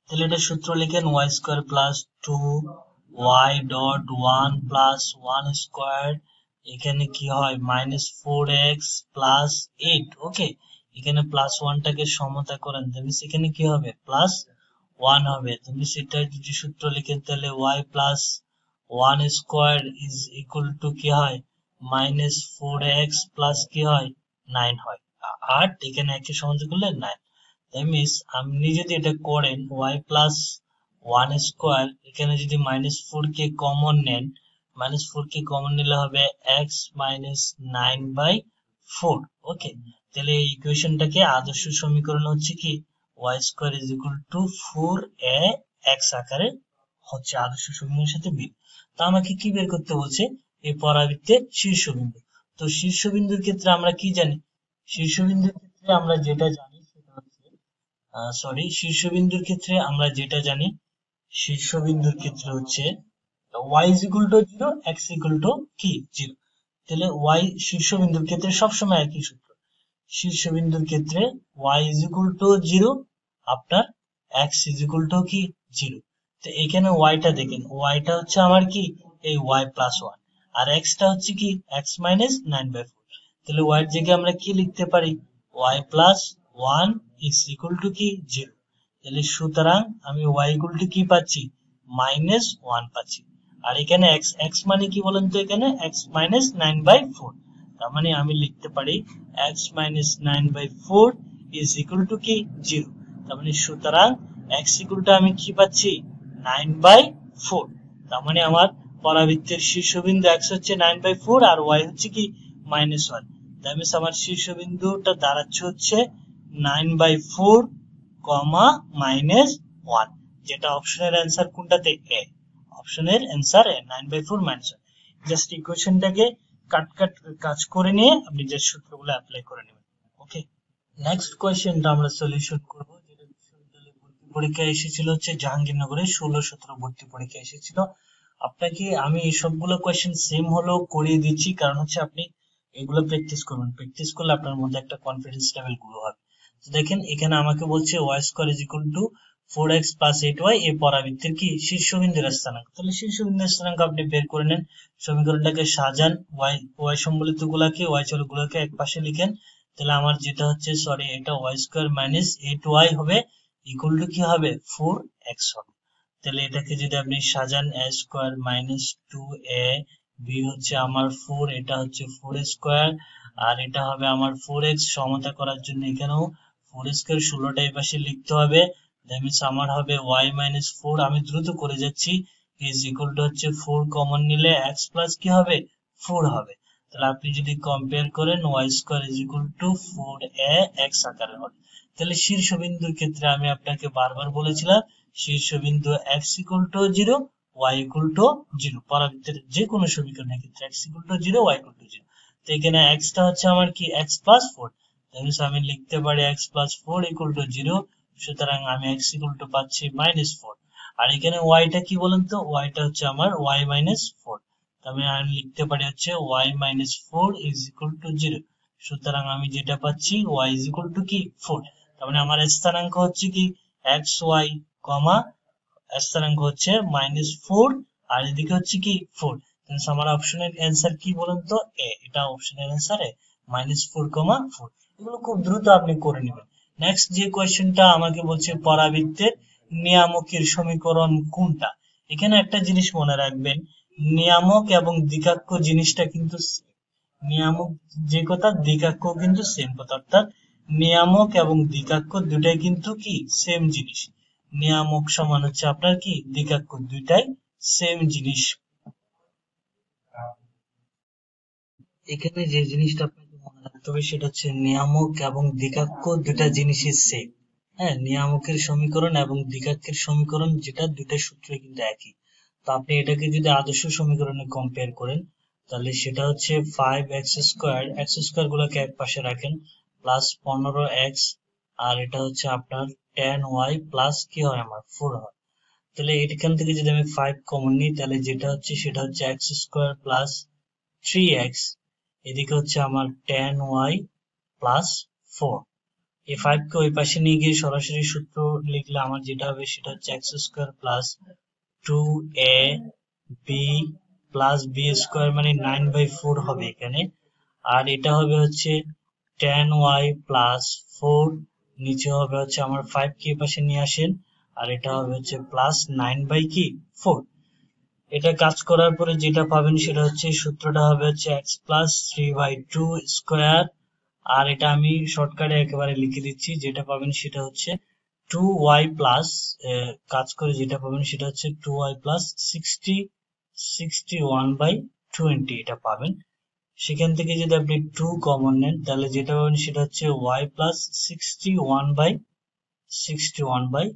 তাহলে এটা সূত্র লিখেন y square plus 2y dot 1 plus 1 square, এখানে কি হয় -4x প্লাস 8। ওকে, এখানে প্লাস 1 টাকে সমতা করেন তবে সেখানে কি হবে প্লাস 1 হবে। তুমি সেটা যদি সূত্র লিখেন তাহলে y plus 1 square is equal two কি হয় -4x প্লাস কি হয় 9 হয়। 8 এখানে একে সমতা করলে 9। দ্যাট মিন্স আপনি যদি এটা করেন y প্লাস 1 স্কয়ার, এখানে যদি -4 কে কমন নেন, -4 কে কমন নিলে হবে x মাইনাস 9/4। ওকে, তাহলে এই ইকুয়েশনটাকে আদর্শ সমীকরণ হচ্ছে কি y square is equal two 4ax আকারে হচ্ছে আদর্শ সমীকরণের সাথে মিল। তো আমাকে কি বের করতে বলছে এই পরাবৃত্তের শীর্ষবিন্দু। তো শীর্ষবিন্দুর ক্ষেত্রে আমরা কি জানি, শীর্ষবিন্দুর ক্ষেত্রে আমরা যেটা জানি সেটা হচ্ছে শীর্ষবিন্দুর ক্ষেত্রে আমরা যেটা জানি শীর্ষবিন্দুর ক্ষেত্রে হচ্ছে y is equal to 0, x equal to কি 0। তাহলে y শীর্ষবিন্দুর ক্ষেত্রে সবসময় একই সূত্র, শীর্ষবিন্দুর ক্ষেত্রে y is equal to 0, আপনার x is equal to কি 0। তো এখানে y টা দেখেন, y টা হচ্ছে আমার কি এই y plus 1 আর x টা হচ্ছে কি x minus 9/4। তাহলে y এর জায়গায় আমরা কি লিখতে পারি y plus 1 is equal to কি 0। তাহলে সুতরাং আমি y equal to কি পাচ্ছি -1 পাচ্ছি। আর এখানে x মানে কি বলেন তো, এখানে x minus 9/4, তার মানে আমি লিখতে পারি x minus 9/4 is equal to কি 0। তার মানে সুতরাং x equal to আমি কি পাচ্ছি 9/4। তার মানে আমার পরাবৃত্তের শীর্ষবিন্দু x হচ্ছে 9/4 আর y হচ্ছে কি -1। দ্যাট মিন্স আমার শীর্ষবিন্দুটা দাঁড়াচ্ছে হচ্ছে 9/4, -1, যেটা অপশনের অ্যান্সার কোনটাতে এ, অপশনের অ্যান্সার এ 9/4 -1। জাস্ট ইকুয়েশনটাকে কাজ করে নিয়ে আপনি যে সূত্রগুলো অ্যাপ্লাই করে নেবেন। ওকে, নেক্সট কোয়েশ্চেনটা আমরা সলিউশন করব, যেটা বিশ্ববিদ্যালয়ে ভর্তি পরীক্ষায় এসেছিল হচ্ছে জাহাঙ্গীরনগরে 16-17 ভর্তি পরীক্ষা এসেছিল। আপনাকে আমি এই সবগুলো কোয়েশ্চেন সেম হলেও করিয়ে দিচ্ছি, কারণ হচ্ছে আপনি এগুলো প্র্যাকটিস করবেন, প্র্যাকটিস করলে আপনার মধ্যে একটা কনফিডেন্স লেভেল গ্রো হবে। তো দেখেন এখানে আমাকে বলছে y square is equal two 4x plus 8y এই পরাবৃত্তের কি শীর্ষবিন্দুর স্থানাঙ্ক। তাহলে শীর্ষবিন্দুর স্থানাঙ্ক আপনি বের করে নেন, সমীকরণটাকে সাজান, y সম্বলিত গুলাকে y চলক গুলাকে এক পাশে লিখেন। তাহলে আমার যেটা হচ্ছে এটা y স্কয়ার মাইনাস 8y হবে ইকুয়াল টু কি হবে 4x হবে। তাহলে এটাকে যদি আপনি সাজান a square minus 2a B হচ্ছে আমার 4, এটা হচ্ছে 4 স্কয়ার আর এটা হবে আমার 4x, সমতা করার জন্য এখানেও 4 স্কয়ার 16টা এই পাশে লিখতে হবে। দ্যাট মিন্স আমার হবে y মাইনাস 4, আমি দ্রুত করে যাচ্ছি, ইজ ইকুয়াল টু হচ্ছে 4 কমন নিলে x প্লাস কি হবে 4 হবে। তাহলে আপনি যদি কম্পেয়ার করেন y square is equal two 4ax আকারে হবে। তাহলে শীর্ষবিন্দুর ক্ষেত্রে আমি আপনাকে বারবার বলেছিলাম শীর্ষবিন্দু x equal to 0, y equal to 0, পরাবৃত্তের যে কোনো সমীকরণের ক্ষেত্রে x equal to 0, y equal to 0। তো এখানে x টা হচ্ছে আমার কি x প্লাস 4, তাহলে আমি লিখতে পারি x প্লাস 4 ইকুয়াল টু 0। সুতরাং আমি x ইকুয়াল টু পাচ্ছি -4। আর এখানে y টা কি বলেন তো, y টা হচ্ছে আমার y মাইনাস 4, তবে আমি লিখতে পারি হচ্ছে y minus 4 is equal to 0। সুতরাং আমি যেটা পাচ্ছি y ইজ ইকুয়াল টু কি 4। তার মানে আমার স্থানাঙ্ক হচ্ছে কি xy, স্থানাঙ্ক হচ্ছে -4 আর এদিকে হচ্ছে কি 4। তাহলে আমার অপশনের অ্যান্সার কি বলেন তো এ, এটা অপশনের অ্যান্সার এ -4, 4। এগুলো খুব দ্রুত আপনি করে নেবেন। নেক্সট যে কোয়েশ্চেনটা আমাকে বলছে পরাবৃত্তের নিয়ামকের সমীকরণ কোনটা। এখানে একটা জিনিস মনে রাখবেন, নিয়ামক এবং দিকাক্ষ জিনিসটা কিন্তু নিয়ামক যে কথা, দিকাক্ষ কিন্তু সেম কথা, অর্থাৎ নিয়ামক এবং দিকাক্ষ দুটাই কিন্তু কি সেম জিনিস। নিয়ামক সমান হচ্ছে আপনার কি দিকাক্ষ, দুইটাই সেম জিনিস। এখানে যে জিনিসটা আপনাকে মনে রাখতে হবে সেটা হচ্ছে নিয়ামক এবং দিকাক্ষ দুটা জিনিসই সেম। হ্যাঁ, নিয়ামকের সমীকরণ এবং দিকাক্ষের সমীকরণ যেটা, দুইটা সূত্রই কিন্তু একই। তো আপনি এটাকে যদি আদর্শ সমীকরণে কম্পেয়ার করেন তাহলে সেটা হচ্ছে 5x², x² গুলোকে এক পাশে রাখেন, প্লাস 15x, আর এটা হচ্ছে আপনার 10y প্লাস কি হয় আমার 4 হয়। তাহলে এখান থেকে যদি আমি 5 কমন নিই তাহলে যেটা হচ্ছে সেটা হচ্ছে x² প্লাস 3x, এদিকে হচ্ছে আমার 10y প্লাস 4। এই 5 কে ওই পাশে নিয়ে গিয়ে সরাসরি সূত্র লিখলে আমার যেটা হবে সেটা হচ্ছে x² plus 2ab plus b² মানে 9/4 হবে এখানে। আর এটা হবে হচ্ছে 10y প্লাস 4, নিচে হবে হচ্ছে আমার 5 কে পাশে নিয়ে আসেন, আর এটা হবে হচ্ছে প্লাস 9/4। এটা কাজ করার পরে যেটা পাবেন সেটা হচ্ছে সূত্রটা হবে হচ্ছে x প্লাস 3/2 স্কোয়ার, আর এটা আমি শর্টকাটে একেবারে লিখে দিচ্ছি, যেটা পাবেন সেটা হচ্ছে 2y প্লাস, কাজ করে যেটা পাবেন সেটা হচ্ছে 2y প্লাস 61/20 এটা পাবেন। সেখান থেকে যদি আপনি 2 কমন নেন তাহলে যেটা পাবেন সেটা হচ্ছে y প্লাস 61/40,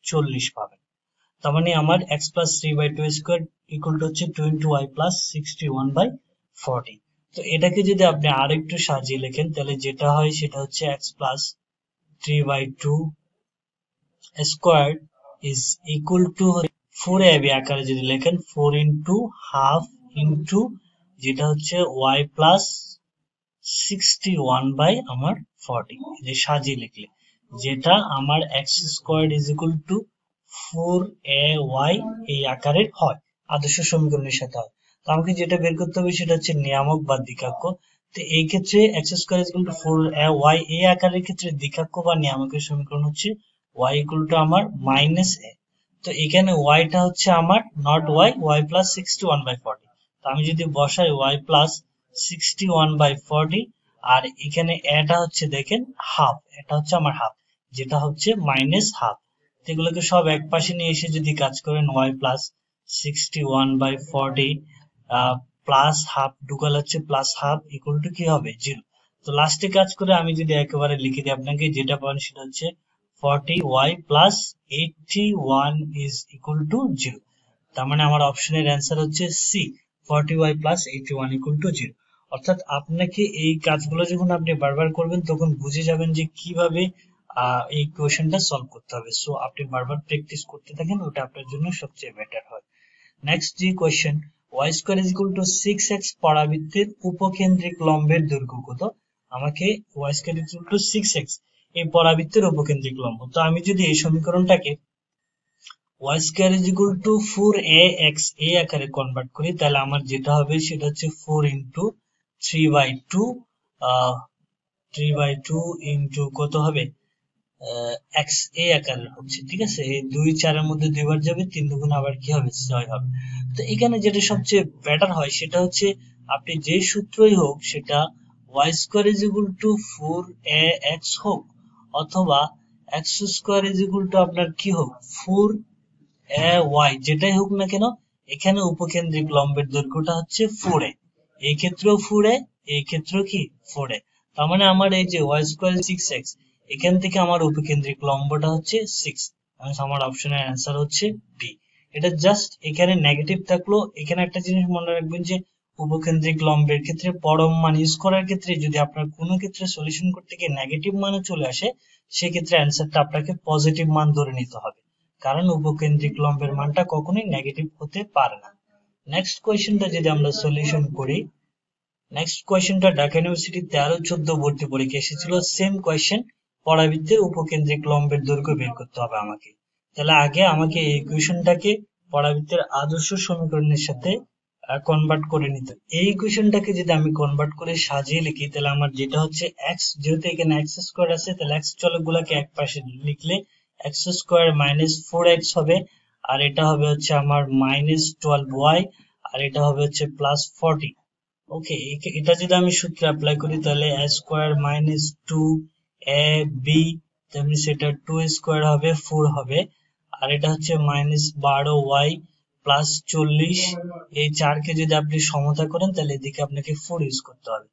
40 পাবেন। তার মানে আমার x plus 3/2 square equal to হচ্ছে 20y প্লাস 61/40। তো এটাকে যদি আপনি আরেকটু সাজিয়ে লেখেন তাহলে যেটা হয় সেটা হচ্ছে x plus 3/2 square is equal two 4ab আকারে যদি লেখেন 4 ইন্টু হাফ ইন্টু যেটা হচ্ছে y প্লাস 61/40, যে সাজিয়ে লিখলে যেটা আমার x² is equal two 4ay এই আকারের হয়, আদর্শ সমীকরণের সাথে হয়। তো আমাকে যেটা বের করতে হবে সেটা হচ্ছে নিয়ামক বা দিকাক্ষ। তো এই ক্ষেত্রে x² is equal two 4ay এই আকারের ক্ষেত্রে দিকাক্ষ বা নিয়ামকের সমীকরণ হচ্ছে y ইকুয়াল টু আমার মাইনাস a। তো এখানে y টা হচ্ছে আমার নট y প্লাস 61/40। তো আমি যদি বসাই y প্লাস 61/40, আর এখানে এটা হচ্ছে দেখেন হাফ, এটা হচ্ছে আমার হাফ, যেটা হচ্ছে মাইনাস হাফ। এগুলোকে সব এক পাশে নিয়ে এসে যদি কাজ করেন y প্লাস 61/40 প্লাস হাফ ঢুকালে হচ্ছে প্লাস হাফ ইকুয়াল টু কি হবে 0। তো লাস্টে কাজ করে আমি যদি একেবারে লিখে দিই আপনাকে, যেটা পাবেন সেটা হচ্ছে 40y plus 81 is equal to 0। তার মানে আমার অপশনের অ্যান্সার হচ্ছে C, 40y plus 81 equal to 0। অর্থাৎ আপনাকে এই কাজগুলো যখন আপনি বারবার করবেন তখন বুঝে যাবেন যে কিভাবে এই কোয়েশ্চেনটা সলভ করতে হবে। সো আপনি বারবার প্র্যাকটিস করতে থাকেন, ওটা আপনার জন্য সবচেয়ে বেটার হয়। নেক্সট যে question, y² is equal two 6x পরাবৃত্তের উপকেন্দ্রিক লম্বের দৈর্ঘ্য কত? আমাকে y² is equal two 6x এই পরাবৃত্তের উপকেন্দ্রিক লম্ব। তো আমি যদি এই সমীকরণটাকে y² is equal two 4ax এই আকারে কনভার্ট করি তাহলে আমার যেটা হবে সেটা হচ্ছে 4 ইন্টু 3/2 3/2 ইন্টু কত হবে এক্স এই আকারের হচ্ছে, ঠিক আছে। এই 2 4 এর মধ্যে 2 বার যাবে, 3 দুগুণ আবার কি হবে 6 হবে। তো এখানে যেটা সবচেয়ে বেটার হয় সেটা হচ্ছে আপনি যে সূত্রই হোক সেটা y² is equal two 4ax হোক অথবা x² ইজ ইকুয়াল টু আপনার কি হোক 4ay, যেটাই হোক না কেন এখানে উপকেন্দ্রিক লম্বের দৈর্ঘ্যটা হচ্ছে 4a, এই ক্ষেত্রেও 4a, এই ক্ষেত্রেও কি 4a। তার মানে আমার এই যে y² 6x, এখান থেকে আমার উপকেন্দ্রিক লম্বটা হচ্ছে 6, আমার অপশনের অ্যান্সার হচ্ছে বি। এটা জাস্ট এখানে নেগেটিভ থাকলো, এখানে একটা জিনিস মনে রাখবেন যে উপকেন্দ্রিক লম্বের ক্ষেত্রে পরম মান ইউজ করার ক্ষেত্রে যদি আপনার কোনো ক্ষেত্রে সলিউশন করতে গিয়ে নেগেটিভ মানও চলে আসে সেক্ষেত্রে অ্যান্সারটা আপনাকে পজিটিভ মান ধরে নিতে হবে, কারণ উপকেন্দ্রিক লম্বের মানটা কখনোই নেগেটিভ হতে পারে না। নেক্সট কোয়েশ্চেনটা যদি আমরা সলিউশন করি, নেক্সট কোয়েশ্চেনটা ঢাকা ইউনিভার্সিটি 13-14 ভর্তি পরীক্ষা এসেছিল, সেম কোয়েশ্চেন, পরাবৃত্তের উপকেন্দ্রিক লম্বের দৈর্ঘ্য বের করতে হবে আমাকে। তাহলে আগে আমাকে এই ইকুয়েশনটাকে পরাবৃত্তের আদর্শ সমীকরণের সাথে কনভার্ট করে নিতে। এই ইকুয়েশনটাকে যদি আমি কনভার্ট করে সাজিয়ে লিখি তাহলে আমার যেটা হচ্ছে x, যেহেতু এখানে x² আছে তাহলে x চলকগুলোকে এক পাশে লিখলে x² মাইনাস 4x হবে, আর এটা হবে হচ্ছে আমার মাইনাস 12y, আর এটা হবে হচ্ছে প্লাস 40। ওকে, এটা যদি আমি সূত্রে অ্যাপ্লাই করি তাহলে a² মাইনাস 2ab, তেমনি সেটা 2² হবে 4 হবে, আর এটা হচ্ছে -12y প্লাস 40। এই 4কে যদি আপনি সমতা করেন তাহলে এদিকে আপনাকে 4 ইউজ করতে হবে।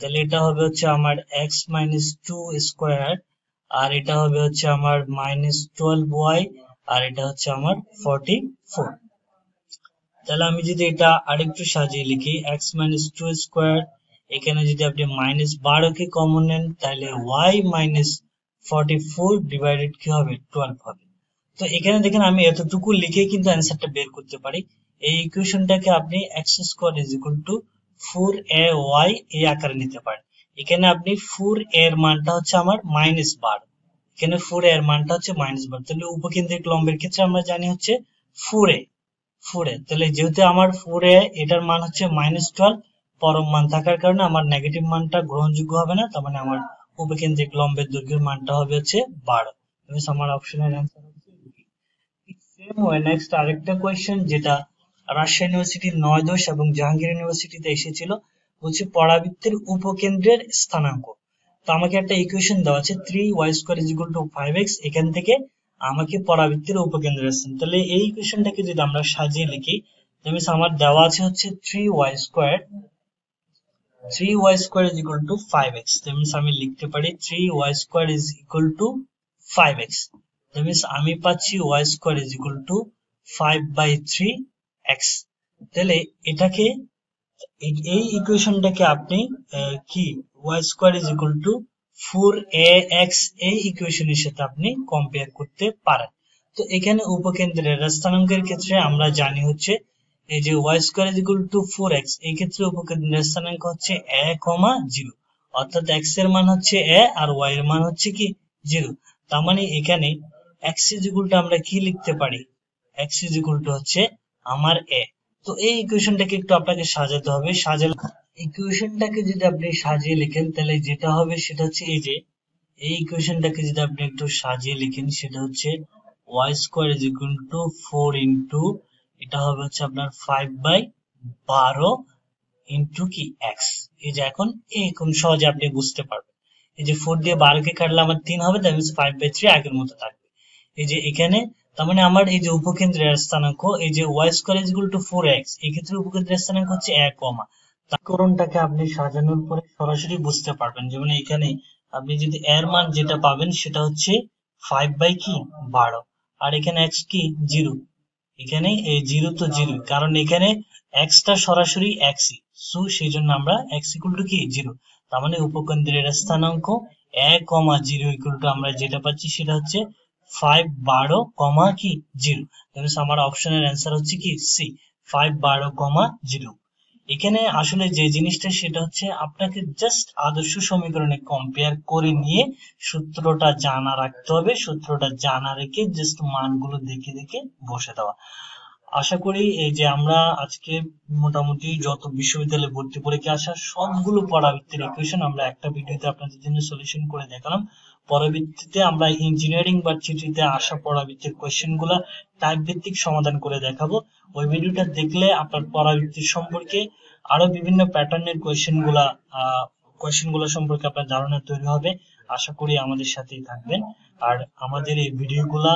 তাহলে এটা হবে হচ্ছে আমার x - 2 স্কোয়ার, আর এটা হবে হচ্ছে আমার -12y, আর এটা হচ্ছে আমার 44। তাহলে আমি যদি এটা আরেকটু সাজিয়ে লিখি x - 2 স্কোয়ার, এখানে যদি আপনি -12কে কমন নেন তাহলে y - 44 ডিভাইডেড কি হবে 12 হবে। তো এখানে দেখেন আমি এতটুকু লিখে কিন্তু অ্যান্সারটা বের করতে পারি। এই ইকুয়েশনটাকে আপনি x square is equal two 4ay এই আকারে নিতে পারেন। এখানে আপনি 4 এর মানটা হচ্ছে আমার -12, এখানে 4 এর মানটা হচ্ছে -12, তাহলে উপকেন্দ্রিক লম্বের ক্ষেত্রে আমরা জানি হচ্ছে 4a। তাহলে যেহেতু আমার 4a এটার মান হচ্ছে -12, পরম মান থাকার কারণে আমার নেগেটিভ মানটা গ্রহণযোগ্য হবে না, তার মানে আমার উপকেন্দ্রিক লম্বের দৈর্ঘ্যের মানটা হবে হচ্ছে 12। আমার অপশনের অ্যান্সার হচ্ছে সেম ওয়ে নেক্সট আরেকটা কোয়েশ্চেন যেটা রাজশাহী ইউনিভার্সিটির 9 এবং জাহাঙ্গীর ইউনিভার্সিটিতে এসেছিল, বলছে পরাবৃত্তের উপকেন্দ্রের স্থানাঙ্ক। তো আমাকে একটা ইকুয়েশন দেওয়া আছে 3y² = 5x, এখান থেকে আমাকে পরাবৃত্তের উপকেন্দ্রের স্থান, তাহলে এই ইকুয়েশনটাকে যদি আমরা সাজিয়ে লিখি, আমার দেওয়া আছে হচ্ছে 3y² = 5x, আমি লিখতে পারি 3y² = 5x। আমি পাচ্ছি y² = 5/3x। তাহলে এটাকে এই ইকুয়েশনটাকে আপনি কি y² = 4ax এই ইকুয়েশনের সাথে আপনি কম্পেয়ার করতে পারেন। তো এখানে উপকেন্দ্রের স্থানাঙ্কের ক্ষেত্রে আমরা জানি হচ্ছে এই যে y² = 4x, এই ক্ষেত্রে উপকেন্দ্রের স্থানাঙ্ক হচ্ছে a, 0, অর্থাৎ x এর মান হচ্ছে a আর y এর মান হচ্ছে কি 0। তার মানে এখানে x = আমরা কি লিখতে পারি, x = হচ্ছে আমার a। তো এই ইকুয়েশনটাকে একটু আপনাকে সাজাতে হবে। ইকুয়েশনটাকে যদি আপনি সাজিয়ে লিখেন তাহলে যেটা হবে সেটা হচ্ছে এই যে এই ইকুয়েশনটাকে যদি আপনি একটু সাজিয়ে লিখেন সেটা হচ্ছে y² = 4 ইন্টু এটা হবে হচ্ছে আপনার 5/12 ইন্টু কি x। এই যে এখন সহজে আপনি বুঝতে পারবেন, এই যে 4 দিয়ে 12কে কাটলে আমার 3 হবে, দ্যাট মিন্স 5/3 আগের মতো থাকবে। এই যে এখানে তার মানে আমার এই যে উপকেন্দ্রের স্থানাঙ্ক এই যে y² = 4x, এই ক্ষেত্রে উপকেন্দ্রের স্থানাঙ্ক হচ্ছে 1, তারকরণটাকে আপনি সাজানোর পরে সরাসরি বুঝতে পারবেন। যেমন এখানে আপনি যদি এর মান যেটা পাবেন সেটা হচ্ছে 5/12, আর এখানে x কি 0, এখানে এই 0 তো 0, কারণ এখানে x টা সরাসরি x-ই, সো সেই জন্য আমরা x = কি 0। তার মানে উপকেন্দ্রের স্থানাঙ্ক 1, 0 আমরা যেটা পাচ্ছি সেটা হচ্ছে 5, 12, কি 0। আমার অপশনের অ্যান্সার হচ্ছে কি সি, 5, 12, 0। এখানে আসলে যে জিনিসটা সেটা হচ্ছে আপনাকে জাস্ট আদর্শ সমীকরণে কম্পেয়ার করে নিয়ে সূত্রটা জানা রাখতে হবে, সূত্রটা জানা রেখে জাস্ট মানগুলো দেখে দেখে বসে দেওয়া। আশা করি এই যে আমরা আজকে মোটামুটি যত বিশ্ববিদ্যালয়ে ভর্তি পরীক্ষা আসা সবগুলো পরাবৃত্তের ইকুয়েশন আমরা একটা ভিডিওতে আপনাদের জন্য সলিউশন করে দেখালাম। পরবর্তীতে আমরা ইঞ্জিনিয়ারিং ভার্সিটিতে আসা পরাবৃত্তের কোয়েশ্চেন গুলা টাইপ ভিত্তিক সমাধান করে দেখাবো। ওই ভিডিওটা দেখলে আপনার পরাবৃত্তির সম্পর্কে আরো বিভিন্ন প্যাটার্নের কোয়েশ্চেন গুলা সম্পর্কে আপনার ধারণা তৈরি হবে। আশা করি আমাদের সাথেই থাকবেন, আর আমাদের এই ভিডিওগুলা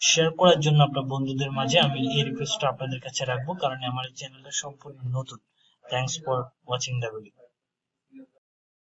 শেয়ার করার জন্য আপনার বন্ধুদের মাঝে আমি এই রিকোয়েস্টটা আপনাদের কাছে রাখবো, কারণ আমার এই চ্যানেলটা সম্পূর্ণ নতুন। Thanks for watching the video.